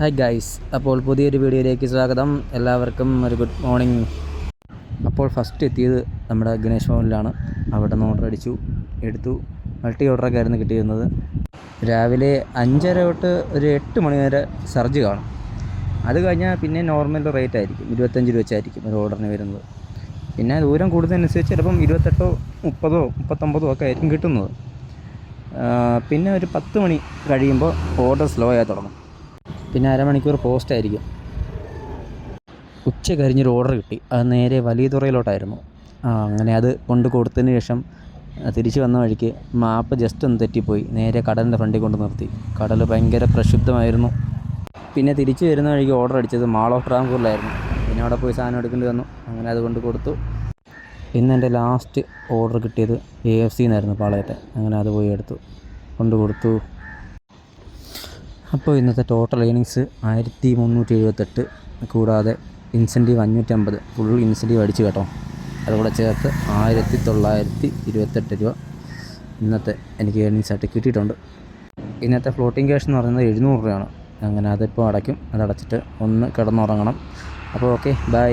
Hi guys, അപ്പോൾ പുതിയൊരു വീഡിയോയിലേക്ക് സ്വാഗതം. എല്ലാവർക്കും ഒരു ഗുഡ് മോർണിംഗ്. അപ്പോൾ ഫസ്റ്റ് എത്തിയത് നമ്മുടെ ഗണേഷ് ഭവനിലാണ്. അവിടെ നിന്ന് ഓർഡർ എടുത്തു. മൾട്ടി ഓർഡറൊക്കെ ആയിരുന്നു കിട്ടിയിരുന്നത്. രാവിലെ 5:30 തൊട്ട് ഒരു 8 മണി വരെ സർജ് കാണും. അത് കഴിഞ്ഞാൽ പിന്നെ നോർമൽ റേറ്റ് ആയിരിക്കും, 25 രൂപ വെച്ചായിരിക്കും ഒരു ഓർഡറിന് വരുന്നത്. പിന്നെ ദൂരം കൂടുന്നതനുസരിച്ച് ചിലപ്പം 28, 30, 39 ഒക്കെ ആയിരിക്കും കിട്ടുന്നത്. പിന്നെ ഒരു 10 മണി കഴിയുമ്പോൾ ഓർഡർ സ്ലോ ആയി തുടങ്ങും. പിന്നെ അരമണിക്കൂർ പോസ്റ്റ് ആയിരിക്കും. ഉച്ച കഴിഞ്ഞൊരു ഓർഡർ കിട്ടി. അത് നേരെ വലിയ തുറയിലോട്ടായിരുന്നു. അങ്ങനെ അത് കൊണ്ട് കൊടുത്തതിന് ശേഷം തിരിച്ച് വന്ന വഴിക്ക് മാപ്പ് ജസ്റ്റ് ഒന്ന് തെറ്റിപ്പോയി. നേരെ കടലിൻ്റെ ഫ്രണ്ടിൽ കൊണ്ട് നിർത്തി. കടൽ ഭയങ്കര പ്രക്ഷുബ്ധമായിരുന്നു. പിന്നെ തിരിച്ച് വരുന്ന വഴിക്ക് ഓർഡർ അടിച്ചത് മാൾ ഓഫ് ട്രാങ്കൂറിലായിരുന്നു. പിന്നെ അവിടെ പോയി സാധനം എടുക്കേണ്ടി വന്നു. അങ്ങനെ അത് കൊണ്ട് കൊടുത്തു. പിന്നെ എൻ്റെ ലാസ്റ്റ് ഓർഡർ കിട്ടിയത് AFC എന്നായിരുന്നു, പാളയത്തെ. അങ്ങനെ അത് പോയി കൊണ്ട് കൊടുത്തു. അപ്പോൾ ഇന്നത്തെ ടോട്ടൽ ഏണിങ്സ് 1378, കൂടാതെ ഇൻസെൻറ്റീവ് 550, ഫുൾ ഇൻസെൻറ്റീവ് അടിച്ചു കേട്ടോ. അതുകൂടെ ചേർത്ത് 1928 രൂപ ഇന്നത്തെ എനിക്ക് ഏണിങ്സ് ആയിട്ട് കിട്ടിയിട്ടുണ്ട്. ഇന്നത്തെ ഫ്ലോട്ടിംഗ് ക്യാഷ് എന്ന് പറയുന്നത് 700 രൂപയാണ്. അങ്ങനെ അതിപ്പോൾ അടയ്ക്കും. അതടച്ചിട്ട് ഒന്ന് കിടന്നുറങ്ങണം. അപ്പോൾ ഓക്കെ, ബൈ.